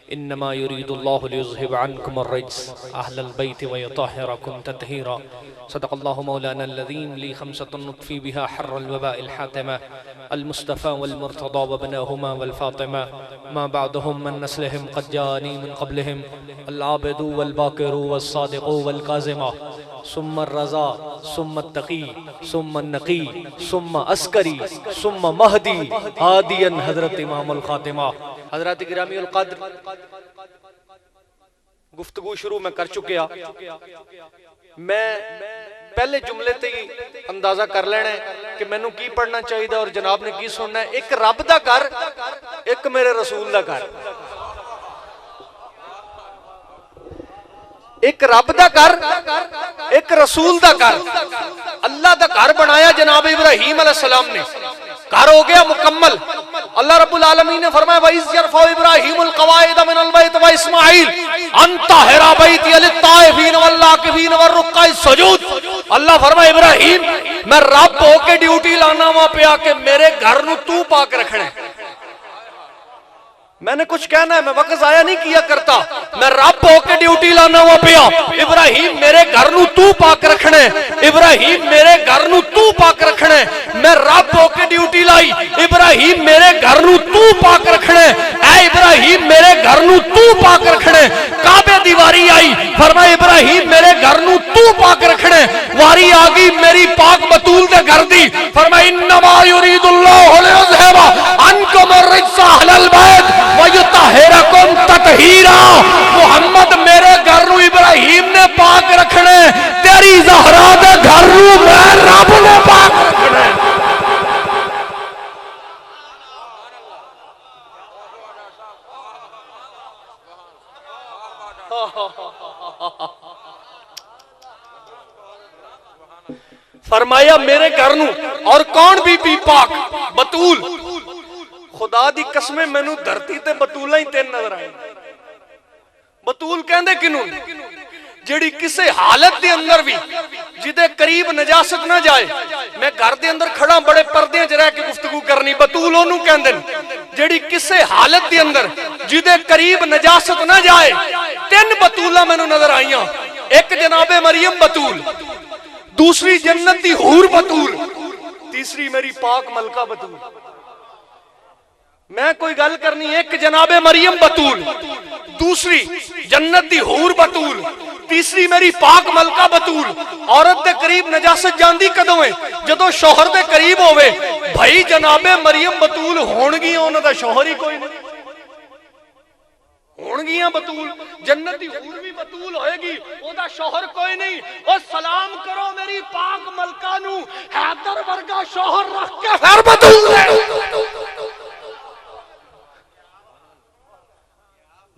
इन्नमा युरीदुल्लाहु लियुज़हिबा अन्कुम अर्रिज्स अहलल बैति व युतहिरकुम तत्हीरा। सदक़ल्लाहु मौलाना अल-अज़ीम। ली खम्सतुन नुत्फ़ी बिहा हर्रल वबाइल हातिमा अल मुस्तफ़ा वल मुर्तज़ा व बनाहुमा वल फ़ातिमा मा बअदहुम मन नस्लिहिम क़द जाअनी मिन क़ब्लिहिम अल आबिदु वल बाकिरु वस सादिक़ु वल काज़िमा सुम्मा रज़ा सुम्मा तक़ी सुम्मा नक़ी सुम्मा अस्करी सुम्मा महदी हादियन हज़रत इमामुल ख़ातिमा। हज़रत गिरामीउल क़द्र, गुफ्तगू शुरू में कर चुके आ। मैं पहले जुमले ते ही अंदाजा कर लेना है कि मैनू की पढ़ना चाहिए और जनाब ने की सुनना है। एक रब दा घर, एक मेरे रसूल दा घर। एक रब दा घर, एक रसूल दा घर। अल्लाह दा घर बनाया जनाब इब्राहीम अलैहिस्सलाम ने, घर हो गया मुकम्मल। अल्लाह रब्बुल आलमीन ने फरमाया वइज़ यरफ़उ इब्राहीमुल क़वाइद मिनल बैत व इस्माईल अन तहिरा बैती लित्ताइफ़ीन वल आकिफ़ीन वर्रुक्काइस सुजूद। अल्लाह फरमाया इब्राहीम, मैं रब होके ड्यूटी लाना वहां पे आके मेरे घर नू तू पाक रखना है। मैंने कुछ कहना है, मैं वक्त जाया नहीं किया करता। मैं रब होके ड्यूटी लाना वहां पे आ। इब्राहीम मेरे घर नू तू पाक रखना है। इब्राहीम मेरे घर नू तू पाक रखना है। मैं रब होके ड्यूटी लाई। इब्राहीम मेरे घर नू तू पाक रखना है। ऐ इब्राहीम मेरे घर नू तू पाक रखना है। काबे दी वारी आई, फरमाया इब्राहीम मेरे घर नू तू पाक रखना है। वारी आ गई मेरी पाक बतूल दे घर दी, फरमाया इन्नमा युरीदुल्लाहु लियुज़हिबा अन्कुम अर्रिज्स अहलल बैत व युतहिरकुम तत्हीरा। मोहम्मद मेरे घर नू इब्राहीम ने पाक रखना है, तेरी ज़हरा दे घर नू मैं रब ने पाक रखना है। फरमाया मेरे घर नू और कौन बीबी पाक बतूल। खुदा दी कसमें मैनू धरती ते बतूला ही तीन नजर आए। बतूल कहंदे किनू? जेड़ी किसे हालत दे अंदर भी जिदे करीब नजासत ना जाए। मैं घर दे अंदर खड़ा बड़े पर्दे च रह के गुफ्तगू करनी, बतूल ओनू कहंदे ने जेड़ी किसे हालत दे अंदर जिदे करीब नजासत ना जाए। तीन बतूला मैनू नजर आईयां। एक जनाबे मरियम बतूल, दूसरी जन्नत दी हूर बतूल, तीसरी मेरी पाक मलका बतूल। मैं कोई गल करनी, एक जनाबे मरियम बतूल, दूसरी जन्नत दी हूर बतूल, तीसरी मेरी पाक मलका बतूल। औरत दे करीब नजासत जांदी कदों है? जदों शौहर दे करीब होवे। भाई जनाबे मरियम बतूल होणगी, उन्हां दा शौहर ही कोई नहीं। होणगियां बतूल, जन्नत दी हूर भी बतूल होएगी, ओदा शौहर कोई नहीं। और सलाम करो मेरी पाक मलका नू, हैदर वर्गा शौहर रख के फिर बतूल है।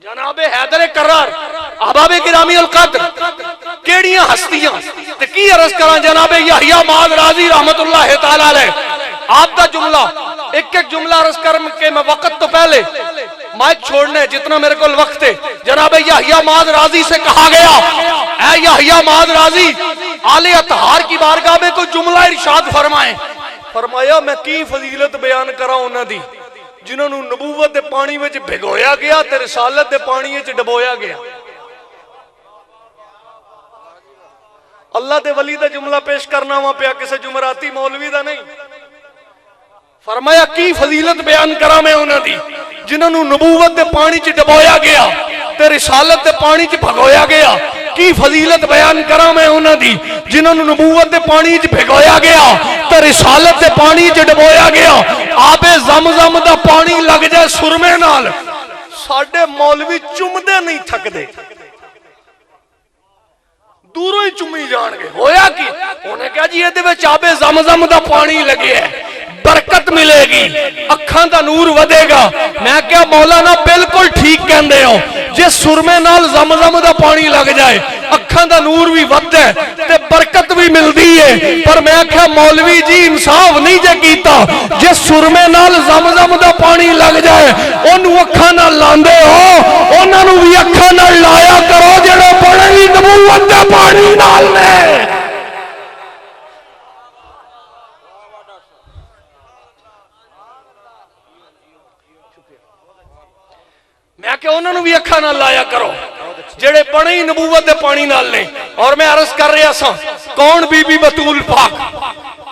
जनाबे हैदर करार अहबाबे गिरामीउल क़द्र केड़ियां हस्तियां ते की अर्ज करां। जनाबे यहया माद राजी रहमतुल्लाह तआला अलैह, आप दा जुमला एक एक जुमला अर्ज कर के मैं वक्त तो पहले माइक छोड़ने जितना मेरे को वक्त है। जनाबे यहया माद राजी से कहा गया, ऐ यहया माद राजी आले अतहार की बारगाह में कोई जुमला इरशाद फरमाए। फरमाया मैं की फजीलत बयान करा उन्हां दी जिन्होंने नबूवत दे पानी में भिगोया गया ते रिसालत दे पानी में डबोया गया। अल्लाह दे वली दा जुमला पेश करना वहां पे किसी जुमराती मौलवी दा नहीं। फरमाया की फजीलत बयान करा मैं उन्हां दी जिन्होंने नबूवत दे पानी च डबोया गया ते रिसालत दे पानी च भगोया गया। की फजीलत बयान करा मैं उन्हां दी जिन्होंने नबूवत दे पानी च भिगोया गया ते रिसालत दे पानी च डबोया गया। आबे ज़मज़म दा पानी लग जाए सुरमे नाल, साडे मौलवी चुमदे नहीं थकदे, दूरों ही चुमी जाणगे। होया की उन्हें कहा जी इहदे विच आबे ज़मज़म दा पानी लगे है, बरकत मिलेगी, अखां दा नूर वधेगा। मैं क्या मौलाना बिल्कुल ठीक कहंदे हो, जे सुरमे नाल ज़मज़म दा पानी लग जाए अखां दा नूर भी वधदा है ते बरकत भी मिलदी है। पर मैं क्या मौलवी जी इंसाफ नहीं जे कीता, जे सुरमे नाल ज़मज़म दा पानी लग जाए ओनू अखां नाल लांदे हो, उन्हां नू भी अखां नाल लाया करो जेड़े बड़े ही नबूवत दे पानी नाल ने। मैं क्या उन्होंने भी अखा ना लाया करो जेड़े बने ही नबूवत दे पानी नाल ने। और मैं अर्ज कर रहा सा, कौन बीबी बतूल पाक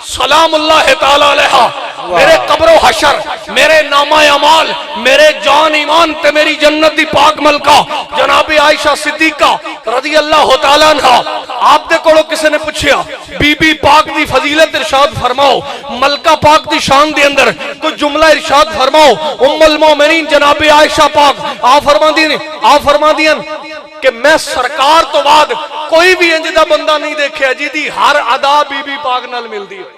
सलामुल्लाह तआला अलैहा, मेरे कब्रो हशर, मेरे नामा अमाल, मेरे जान ईमान ते मेरी जन्नत दी पाक मलका जनाबे आयशा सिद्दीका रज़ी अल्लाह तआला अन्हा। आप दे कोलों किसी ने पूछया बीबी पाक दी फजीलत इरशाद फरमाओ, मलका पाक दी शान दे अंदर कोई जुमला इरशाद फरमाओ। उम्मुल मोमिनीन जनाबे आयशा पाक आप फरमादियां कि मैं सरकार तो बाद कोई भी इंज दा बंदा नहीं देखा जिदी हर अदा बीबी पाक नाल मिलती हो।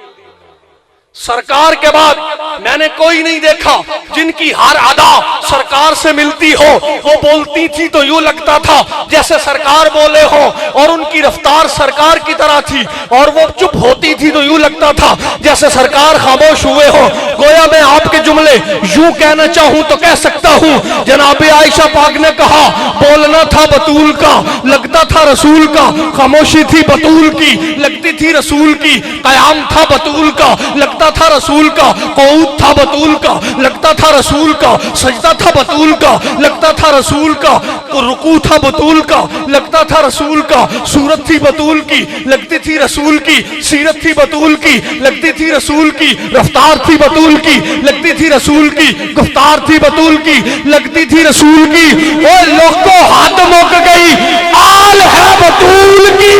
सरकार के बाद मैंने कोई नहीं देखा जिनकी हर अदा सरकार से मिलती हो। वो बोलती थी तो यूं लगता था जैसे सरकार बोले हो, और उनकी रफ्तार सरकार की तरह थी, और वो चुप होती थी तो यूं लगता था जैसे सरकार खामोश हुए हो। गोया मैं आपके जुमले यूं कहना चाहूं तो कह सकता हूं, जनाबे आयशा पाक ने कहा बोलना था बतूल का, लगता था रसूल का, खामोशी थी बतूल की, लगती थी रसूल की, कयाम था बतूल का, लगता था रसूल का, कऊद था बतूल का, लगता था रसूल का, सजदा था बतूल का, लगता था रसूल का, रुकू था बतूल का, लगता था रसूल का, सूरत थी बतूल की, लगती थी रसूल की, सीरत थी बतूल की, लगती थी रसूल की, रफ्तार थी बतूल की, लगती थी रसूल की, गुफ्तार थी बतूल की, लगती थी रसूल की। ओ लोगों हाथ मुक गई, आल है बतूल की,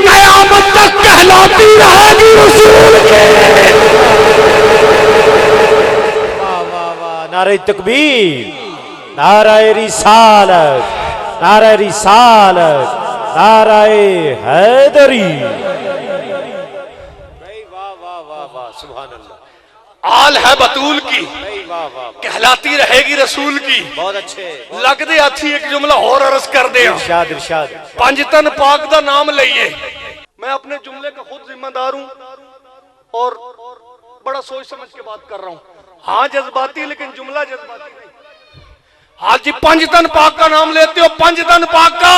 कयामत तक कहलाती रहेगी रसूल की। नारे तकबीर, नारे रिसालत, नारे रिसालत, नारे हैदरी। वाह वाह वाह वाह, सुभान अल्लाह। आल है बतूल की, कहलाती रहेगी रसूल की। बहुत अच्छे। लग दे हाथी एक जुमला और अर्ज कर दे। इरशाद इरशाद। पंजतन पाक दा नाम लइए। मैं अपने जुमले का खुद जिम्मेदार हूं और बड़ा सोच समझ के बात कर रहा हूं। हाँ जज्बाती, लेकिन जुमला जज्बाती नहीं। हाँ जी, पंजतन पाक का नाम लेते हो, पंजतन पाक का।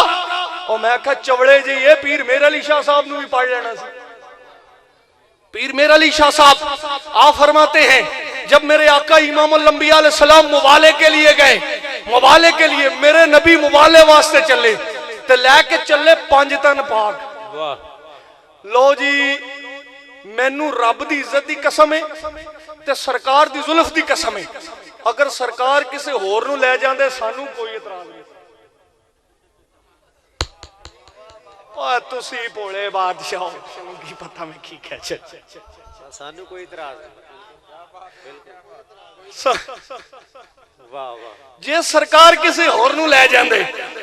और मैं कहा चवड़े जी ये पीर मेर अली शाह साहब ने भी पढ़ लेना सी। पीर मेर अली शाह साहब आप फरमाते हैं जब मेरे आका इमामुल अंबिया अलैहि सलाम मुबाले के लिए गए, मुबाले के लिए मेरे नबी मुबाले वास्ते चले तो लैके चले पंजतन पाक। लो जी मैनू रब दी इज्जत दी कसम है ते सरकार दी जुल्फ दी कसम है, अगर सरकार किसी होर नूं लै जांदे सानू कोई इतराज नहीं। तुसी भोले बादशाह की पता मैं की कह सानू कोई इतराज वाह वाह। जे सरकार किसी होर नूं लै जांदे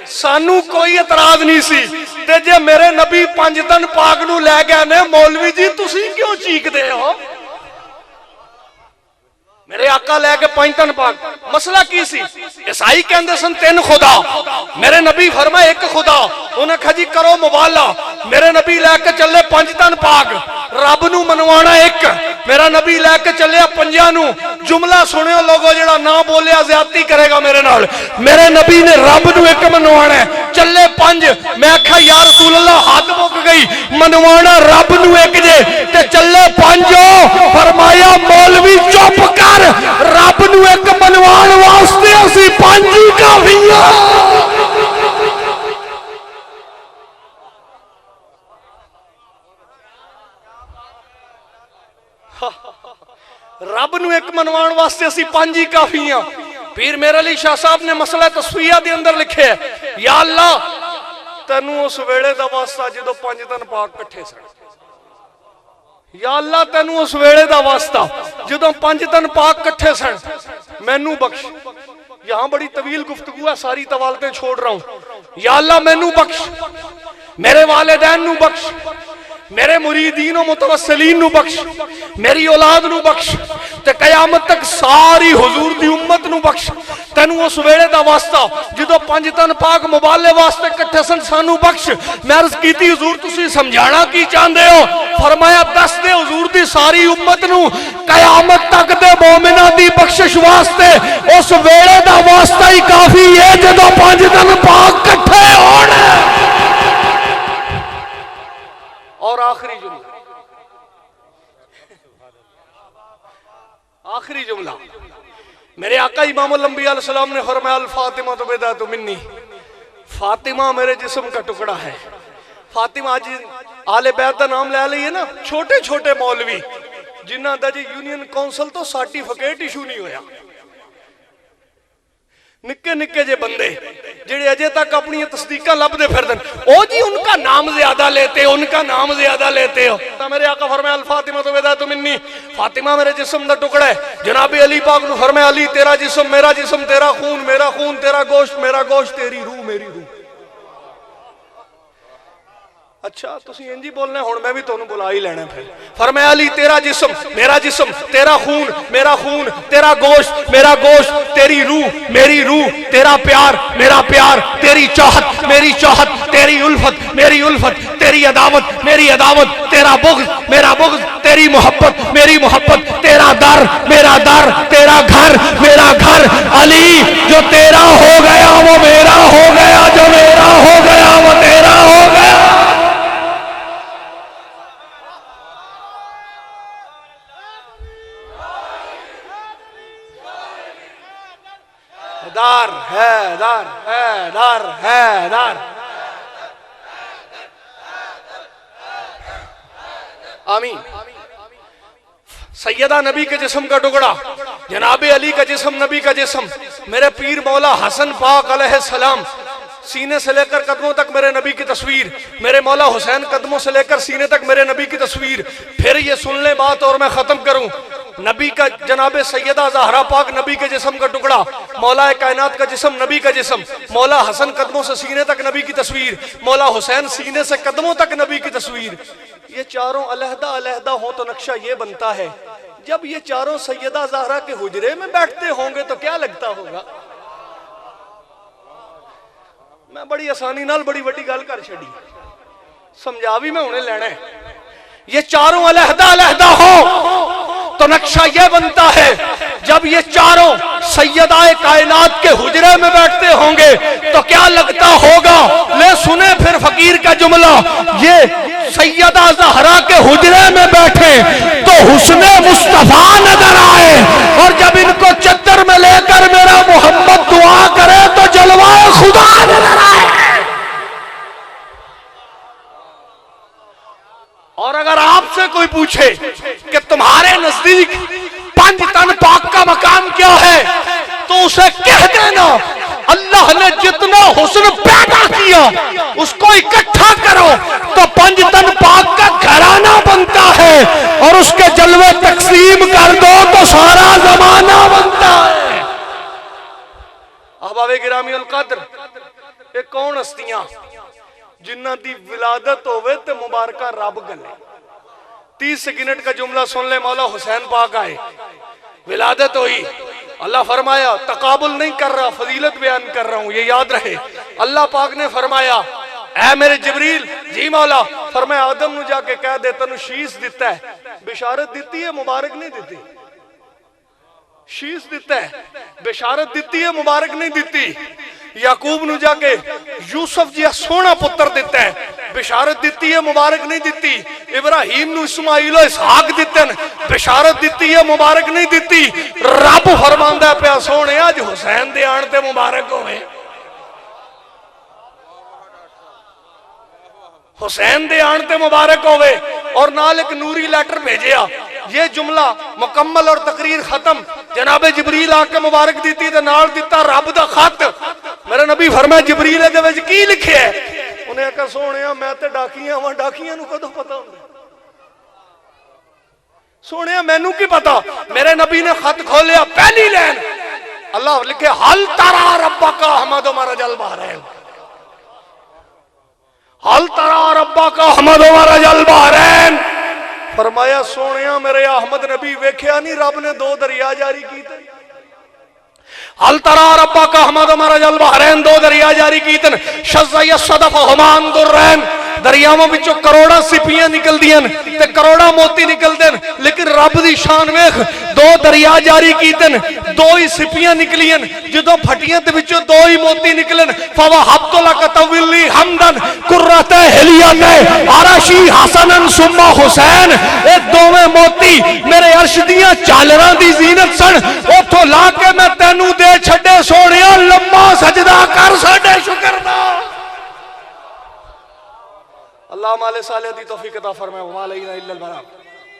सानू कोई इतराज नहीं सी, ते जे मेरे नबी पंजतन पाक नूं लै गए ने, मौलवी जी तुसी क्यों चीकदे हो? मेरे आका लैके पंजतन पाक, मसला की सी? ईसाई कहंदे सन तीन खुदा, मेरे नबी फरमाए एक खुदा। उन्हें कहा जी करो मुबाला, मेरे नबी लैके चले पंजतन पाक, रब नूं मनवाना एक, मेरा नबी लैके चले पंजा नूं। जुमला सुनियो लोगो, जेड़ा ना बोलिया ज्यादती करेगा मेरे नाल। मेरे नबी ने रब नूं एक मनवाना, चले पंज। मैं आखा या रसूल अल्लाह हद मुक गई, मनवाना रब नूं एक जे ते चले पंजो। फरमाया मौलवी चुप कर, रब नूं एक मनवाण वास्ते असीं पंज ही काफी हां। रब नूं एक मनवाण वास्ते असीं पंज ही काफी हां। पीर मेर अली शाह साहब ने मसला तस्वीया दे अंदर लिखे है, या अल्लाह तैनू उस वेले दा वास्ता जदों पंजतन पाक इकट्ठे सन। या अल्लाह तैनू उस वेले दा वास्ता जदों पंजतन पाक इकट्ठे सन, मैनू बख्श। यहां बड़ी तवील गुफ्तगू है, सारी तवालतें छोड़ रहा हूं। या अल्लाह मैनू बख्श, मेरे वालिदैन नू बख्श, मेरे मुरीदीन और मुतवस्सिलीन नू बख्श, मेरी औलाद नू बख्श, ते कयामत तक सारी हुजूर दी उम्मत नू बख्श। तैनू उस वेले दा वास्ता जदों पंजतन पाक मुबाले वास्ते इकट्ठे सन, सानू बख्श। मैं अर्ज कीती हुजूर तुसी समझाना की चाहते हो? फरमाया दस दे हुजूर दी सारी उम्मत नू कयामत तक दे मोमिनां दी बख्शिश वास्ते उस वेले दा वास्ता ही काफी है जदों पंजतन पाक इकट्ठे होण। और आखिरी जुमला, आखिरी जुमला, मेरे आका इमामुल अंबिया अलैहि सलाम ने फरमाया अल फातिमा तो बिदातु मिन्नी, फातिमा मेरे जिस्म का टुकड़ा है। फातिमा आज आले बैत का नाम ले लीए ना, छोटे छोटे मौलवी जिन्हां दा जी यूनियन कौंसल तो सर्टिफिकेट इशू नहीं होया, निक्के निक्के जे बंदे जेड़े अजे तक अपनी तस्दीका लभदे फिरदन, ओ जी उनका नाम ज्यादा लेते हो, उनका नाम ज्यादा लेते हो। तो मेरे आका फरमाया अल फातिमा तो बिदातु मिन्नी, फातिमा मेरे जिस्म दा टुकड़ा है। जनाब अली पाक ने फरमाया अली तेरा जिस्म मेरा जिस्म, तेरा खून मेरा खून, तेरा गोश्त मेरा गोश्त, तेरी रूह मेरी रूह। अच्छा तुसी इंज ही बोलना, हुण मैं भी तुहानू बुला ही लेना। फिर फरमाया अली तेरा जिस्म मेरा जिस्म, तेरा खून मेरा खून, तेरा गोश्त मेरा गोश्त, तेरी रूह मेरी रूह, तेरा प्यार मेरा प्यार, तेरी चाहत मेरी चाहत, तेरी उल्फत मेरी उल्फत, तेरी अदावत मेरी अदावत, तेरा बुग़्ज़ मेरा बुग़्ज़, तेरी मोहब्बत मेरी मोहब्बत, तेरा दर मेरा दर, तेरा घर मेरा घर। अली जो तेरा हो गया वो मेरा हो गया, जो मेरा हो गया वो तेरा हो गया। दार है दार है दार है दार। आमीन। सैयदा नबी के जिस्म का टुकड़ा, जनाबे अली का जिस्म, नबी का जिस्म, मेरे पीर मौला हसन पाक अलैहिस्सलाम, सीने से लेकर कदमों तक मेरे नबी की तस्वीर, मेरे मौला हुसैन कदमों से लेकर सीने तक मेरे नबी की तस्वीर। फिर ये सुन ले बात और मैं खत्म करूं। नबी का जनाबे सैयदा ज़हरा पाक नबी के जिस्म का टुकड़ा, मौला कायनात का जिस्म, नबी का जिस्म, मौला हसन कदमों से सीने तक नबी की तस्वीर, मौला हुसैन सीने से कदमों तक नबी की तस्वीर। ये चारों अलहदा अलहदा हो तो नक्शा ये बनता है। जब ये चारों सैयदा ज़हरा के हुजरे में बैठते होंगे तो क्या लगता होगा। मैं बड़ी आसानी नाल बड़ी बड़ी गल कर छड़ी, समझा भी मैं उन्हें लेना है। ये चारों अलहदा अलहदा हो तो नक्शा यह बनता है, जब ये चारों सैयदाए कायनात के हुजरे में बैठते होंगे तो क्या लगता होगा। ले सुने फिर फकीर का जुमला, ये सैयदा ज़हरा के हुजरे में बैठे तो हुस्ने मुस्तफा नजर आए, और जब इनको चद्दर में लेकर मेरा मोहम्मद दुआ करे तो जलवाए खुदा नजर आए। और अगर आपसे कोई पूछे कि तुम्हारे नजदीक पंज तन पाक का मकाम क्या है, तो उसे कह देना अल्लाह ने जितना हुस्न पैदा किया उसको इकट्ठा करो तो पंज तन पाक का घराना बनता है, और उसके जलवे तकसीम कर दो तो सारा जमाना बनता है। अहबाबे गिरामी अल कद्र, ये कौन हस्तियां जिन्हां दी विलादत होवे ते मुबारका रब गले। 30 सेकंड का जुमला सुन ले। मौला हुसैन पाक आए, विलादत हुई, अल्लाह फरमाया, तकाबुल नहीं कर रहा, फजीलत बयान कर रहा हूं, ये याद रहे। अल्लाह पाक ने फरमाया, ऐ मेरे जिब्रील, जी मौला, फरमाया आदम नु जाके कह दे तनु शीश दिता है, बिशारत दी है, मुबारक नहीं दी। शीश दिता है, बिशारत दी है, मुबारक नहीं दी। याकूब नु जाके यूसुफ जी सोना पुत्र दिता है, बिशारत दी है, मुबारक नहीं दी। इब्राहिम नु इस्माइल इसहाक दिते, बिशारत दी है, मुबारक नहीं दी। रब फरमांदा पिया, सोने अज हुसैन दे आण ते मुबारक होवे, हुसैन दे आण ते मुबारक होवे। और नाल एक नूरी लेटर भेजिया। ये जुमला मुकम्मल और तकरीर खत्म। जनाबे जिब्रील आके मुबारक दी ते नाल दिता रब दा खत। मेरा नबी फरमाया जिब्रील दे विच की लिखिया है? उन्हें आखा सोहणिया मैं ते डाकियां वां, डाकियां नूं कदों पता हुंदा? सोहणिया मैनू की पता। मेरे नबी ने खत खोलिया, पहली लाइन अल्लाह लिखे, हल तरा रब्बका अहमद मरजल बहरैन, हल तरा रब्बका अहमद मरजल बहरैन। फरमाया सोहणिया मेरे अहमद नबी वेख्या नहीं रब ने 2 दरिया जारी कीते। हल तरा रब्बका अहमद मरजल बहरैन, 2 दरिया जारी कीतन। शज़्ज़ा सदफ हुमान दुर्रैन, दरियावां विचों करोड़ा सिपियां निकलदियां ते करोड़ा मोती निकलदे, लेकिन रब दी शान वेख, 2 दरिया जारी कीतन। दो ही सिपियां निकलियन जो फटियां ते विचों दो ही मोती निकलन फवा हब्तुला कतविली हमदन कुर्रत हिलियत अरशी हसनन सुम्मा हुसैन ये दोवें मोती मेरे अर्श दियां झालरां दी जीनत सन उथों ला के मैं तैनू दे छड्डे सोहणिया लम्मा सजदा कर साडे शुक्र दा अल्लाह माले साले दी तौफीक अता फरमाए व मा अलैना इल्लल बलाग।